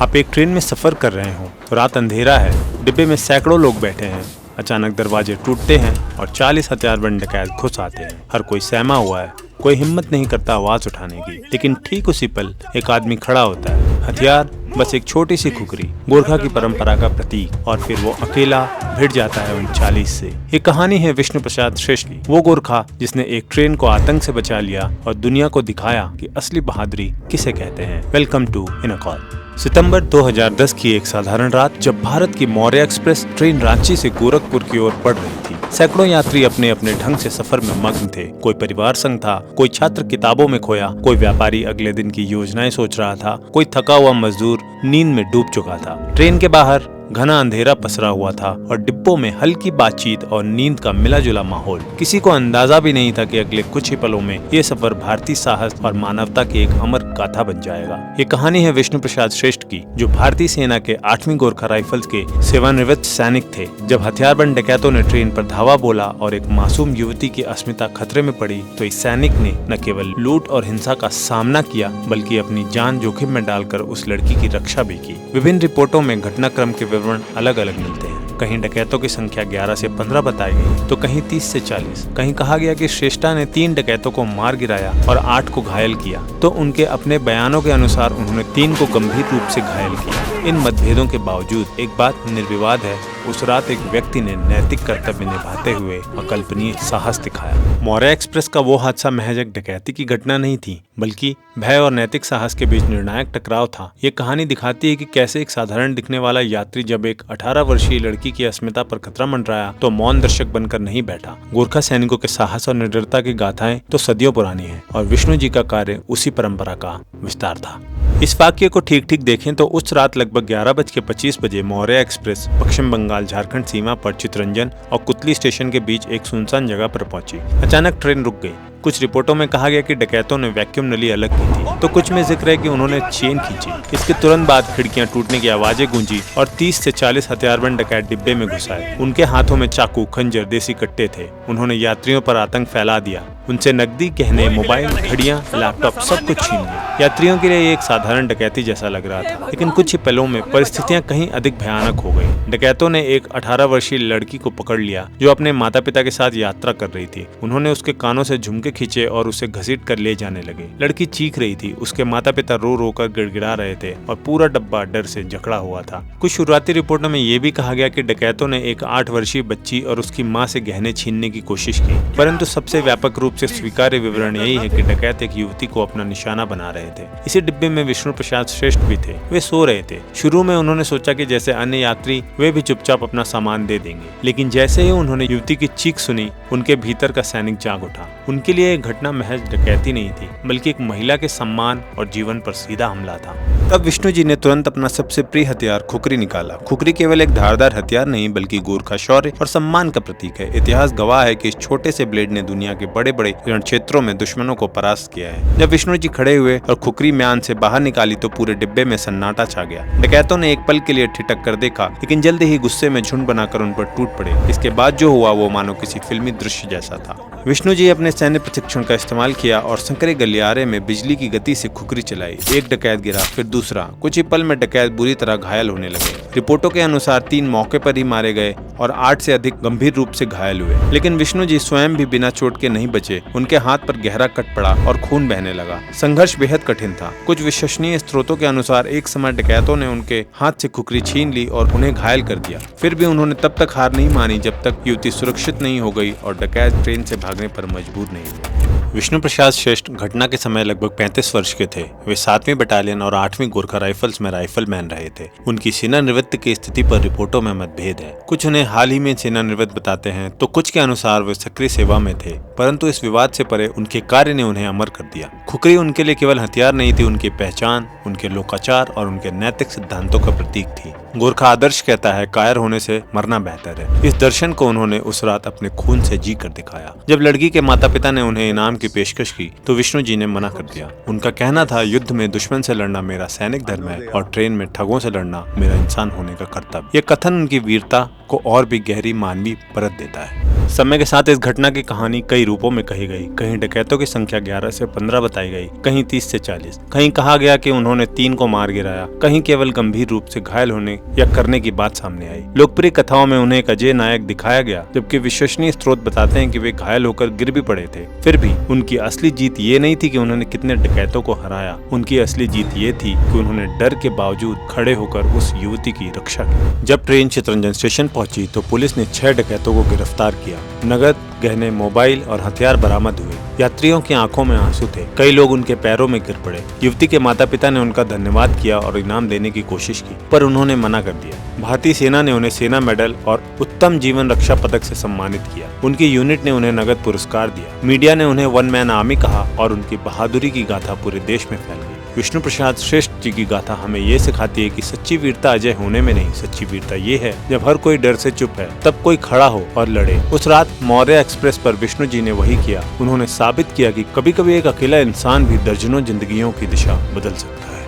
आप एक ट्रेन में सफर कर रहे हो, रात अंधेरा है, डिब्बे में सैकड़ों लोग बैठे हैं। अचानक दरवाजे टूटते हैं और 40 हथियारबंद डकैत घुस आते हैं। हर कोई सहमा हुआ है, कोई हिम्मत नहीं करता आवाज उठाने की। लेकिन ठीक उसी पल एक आदमी खड़ा होता है। हथियार बस एक छोटी सी खुखरी, गोरखा की परंपरा का प्रतीक, और फिर वो अकेला भिड़ जाता है उन 40 से। ये कहानी है विष्णु प्रसाद श्रेष्ठ की, वो गोरखा जिसने एक ट्रेन को आतंक से बचा लिया और दुनिया को दिखाया कि असली बहादुरी किसे कहते हैं। Welcome to in a call. सितंबर 2010 की एक साधारण रात, जब भारत की मौर्य एक्सप्रेस ट्रेन रांची से गोरखपुर की ओर बढ़ रही थी। सैकड़ों यात्री अपने अपने ढंग से सफर में मग्न थे। कोई परिवार संग था, कोई छात्र किताबों में खोया, कोई व्यापारी अगले दिन की योजनाएं सोच रहा था, कोई थका हुआ मजदूर नींद में डूब चुका था। ट्रेन के बाहर घना अंधेरा पसरा हुआ था और डिब्बों में हल्की बातचीत और नींद का मिला जुला माहौल। किसी को अंदाजा भी नहीं था कि अगले कुछ ही पलों में ये सफर भारतीय साहस और मानवता की एक अमर गाथा बन जाएगा। ये कहानी है विष्णु प्रसाद श्रेष्ठ की, जो भारतीय सेना के 8वीं गोरखा राइफल्स के सेवानिवृत्त सैनिक थे। जब हथियारबंद डकैतों ने ट्रेन पर धावा बोला और एक मासूम युवती की अस्मिता खतरे में पड़ी, तो इस सैनिक ने न केवल लूट और हिंसा का सामना किया, बल्कि अपनी जान जोखिम में डालकर उस लड़की की रक्षा भी की। विभिन्न रिपोर्टों में घटनाक्रम के विवरण अलग अलग मिलते हैं। कहीं डकैतों की संख्या 11 से 15 बताई गई, तो कहीं 30 से 40। कहीं कहा गया कि श्रेष्ठा ने 3 डकैतों को मार गिराया और 8 को घायल किया, तो उनके अपने बयानों के अनुसार उन्होंने 3 को गंभीर रूप से घायल किया। इन मतभेदों के बावजूद एक बात निर्विवाद है, उस रात एक व्यक्ति ने नैतिक कर्तव्य निभाते हुए अकल्पनीय साहस दिखाया। मौर्य एक्सप्रेस का वो हादसा महज एक डकैती की घटना नहीं थी, बल्कि भय और नैतिक साहस के बीच निर्णायक टकराव था। ये कहानी दिखाती है कि कैसे एक साधारण दिखने वाला यात्री जब एक 18 वर्षीय लड़की की अस्मिता पर खतरा मंडराया, तो मौन दर्शक बनकर नहीं बैठा। गोरखा सैनिकों के साहस और निडरता की गाथाएं तो सदियों पुरानी हैं, और विष्णु जी का कार्य उसी परंपरा का विस्तार था। इस वाक्य को ठीक ठीक देखें तो उस रात लगभग 11:25 बजे मौर्य एक्सप्रेस पश्चिम बंगाल झारखंड सीमा पर चितरंजन और कुतली स्टेशन के बीच एक सुनसान जगह पर पहुंची। अचानक ट्रेन रुक गई। कुछ रिपोर्टों में कहा गया कि डकैतों ने वैक्यूम नली अलग की थी, तो कुछ में जिक्र है कि उन्होंने चेन खींची। इसके तुरंत बाद खिड़कियां टूटने की आवाजें गूंजी और 30 से 40 हथियारबंद डकैत डिब्बे में घुस आए। उनके हाथों में चाकू, खंजर, देसी कट्टे थे। उन्होंने यात्रियों पर आतंक फैला दिया। उनसे नकदी, गहने, मोबाइल, घड़ियां, लैपटॉप सब कुछ छीन लिया। यात्रियों के लिए ये एक साधारण डकैती जैसा लग रहा था, लेकिन कुछ ही पलों में परिस्थितियां कहीं अधिक भयानक हो गई। डकैतों ने एक 18 वर्षीय लड़की को पकड़ लिया, जो अपने माता पिता के साथ यात्रा कर रही थी। उन्होंने उसके कानों से झुमके खींचे और उसे घसीट कर ले जाने लगे। लड़की चीख रही थी, उसके माता पिता रो रो कर गिड़गिड़ा रहे थे और पूरा डब्बा डर से जकड़ा हुआ था। कुछ शुरुआती रिपोर्टों में ये भी कहा गया कि डकैतों ने एक 8 वर्षीय बच्ची और उसकी मां से गहने छीनने की कोशिश की, परंतु सबसे व्यापक रूप से स्वीकार्य विवरण यही है कि डकैत एक युवती को अपना निशाना बना रहे थे। इसी डिब्बे में विष्णु प्रसाद श्रेष्ठ भी थे। वे सो रहे थे। शुरू में उन्होंने सोचा कि जैसे अन्य यात्री वे भी चुपचाप अपना सामान दे देंगे, लेकिन जैसे ही उन्होंने युवती की चीख सुनी, उनके भीतर का सैनिक जाग उठा। उनके लिए यह घटना महज डकैती नहीं थी, बल्कि एक महिला के सम्मान और जीवन पर सीधा हमला था। तब विष्णु जी ने तुरंत अपना सबसे प्रिय हथियार खुखरी निकाला। खुखरी केवल एक धारदार हथियार नहीं, बल्कि गोरखा शौर्य और सम्मान का प्रतीक है। इतिहास गवाह है कि इस छोटे से ब्लेड ने दुनिया के बड़े बड़े रण क्षेत्रों में दुश्मनों को परास्त किया है। जब विष्णु जी खड़े हुए और खुखरी म्यान से बाहर निकाली, तो पूरे डिब्बे में सन्नाटा छा गया। डकैतों ने एक पल के लिए ठिठक कर देखा, लेकिन जल्दी ही गुस्से में झुंड बनाकर उन पर टूट पड़े। इसके बाद जो हुआ वो मानो किसी फिल्मी दृश्य जैसा था। विष्णु जी अपने सैन्य प्रशिक्षण का इस्तेमाल किया और संकरे गलियारे में बिजली की गति से खुखरी चलाई। एक डकैत गिरा, फिर दूसरा। कुछ ही पल में डकैत बुरी तरह घायल होने लगे। रिपोर्टों के अनुसार 3 मौके पर ही मारे गए और 8 से अधिक गंभीर रूप से घायल हुए। लेकिन विष्णु जी स्वयं भी बिना चोट के नहीं बचे। उनके हाथ पर गहरा कट पड़ा और खून बहने लगा। संघर्ष बेहद कठिन था। कुछ विश्वसनीय स्रोतों के अनुसार एक समय डकैतों ने उनके हाथ से खुखरी छीन ली और उन्हें घायल कर दिया। फिर भी उन्होंने तब तक हार नहीं मानी जब तक युवती सुरक्षित नहीं हो गई और डकैत ट्रेन से भागने पर मजबूर नहीं हुए। विष्णु प्रसाद श्रेष्ठ घटना के समय लगभग 35 वर्ष के थे। वे 7वीं बटालियन और 8वीं गोरखा राइफल्स में राइफलमैन रहे थे। उनकी सेनानिवृत्ति की स्थिति पर रिपोर्टों में मतभेद है। कुछ उन्हें हाल ही में सेनानिवृत्त बताते हैं, तो कुछ के अनुसार वे सक्रिय सेवा में थे। परंतु इस विवाद से परे उनके कार्य ने उन्हें अमर कर दिया। खुखरी उनके लिए केवल हथियार नहीं थी, उनकी पहचान, उनके लोकाचार और उनके नैतिक सिद्धांतों का प्रतीक थी। गोरखा आदर्श कहता है, कायर होने से मरना बेहतर है। इस दर्शन को उन्होंने उस रात अपने खून से जी कर दिखाया। जब लड़की के माता पिता ने उन्हें इनाम की पेशकश की, तो विष्णु जी ने मना कर दिया। उनका कहना था, युद्ध में दुश्मन से लड़ना मेरा सैनिक धर्म है और ट्रेन में ठगों से लड़ना मेरा इंसान होने का कर्तव्य। ये कथन उनकी वीरता को और भी गहरी मानवीय परत देता है। समय के साथ इस घटना की कहानी कई कई रूपों में कही गई। कहीं डकैतों की संख्या 11 से 15 बताई गई, कहीं 30 से 40। कहीं कहा गया कि उन्होंने 3 को मार गिराया, कहीं केवल गंभीर रूप से घायल होने या करने की बात सामने आई। लोकप्रिय कथाओं में उन्हें एक अजय नायक दिखाया गया, जबकि विश्वसनीय स्रोत बताते हैं कि वे घायल होकर गिर भी पड़े थे। फिर भी उनकी असली जीत ये नहीं थी कि उन्होंने कितने डकैतों को हराया, उनकी असली जीत ये थी कि उन्होंने डर के बावजूद खड़े होकर उस युवती की रक्षा की। जब ट्रेन चितरंजन स्टेशन पहुंची तो पुलिस ने 6 डकैतों को गिरफ्तार किया। नगद, गहने, मोबाइल और हथियार बरामद हुए। यात्रियों की आंखों में आंसू थे, कई लोग उनके पैरों में गिर पड़े। युवती के माता पिता ने उनका धन्यवाद किया और इनाम देने की कोशिश की, पर उन्होंने मना कर दिया। भारतीय सेना ने उन्हें सेना मेडल और उत्तम जीवन रक्षा पदक से सम्मानित किया। उनकी यूनिट ने उन्हें नगद पुरस्कार दिया। मीडिया ने उन्हें वन मैन आर्मी कहा और उनकी बहादुरी की गाथा पूरे देश में फैल गई। विष्णु प्रसाद श्रेष्ठ जी की गाथा हमें ये सिखाती है कि सच्ची वीरता अजय होने में नहीं, सच्ची वीरता ये है जब हर कोई डर से चुप है तब कोई खड़ा हो और लड़े। उस रात मौर्य एक्सप्रेस पर विष्णु जी ने वही किया। उन्होंने साबित किया कि कभी कभी एक अकेला इंसान भी दर्जनों जिंदगियों की दिशा बदल सकता है।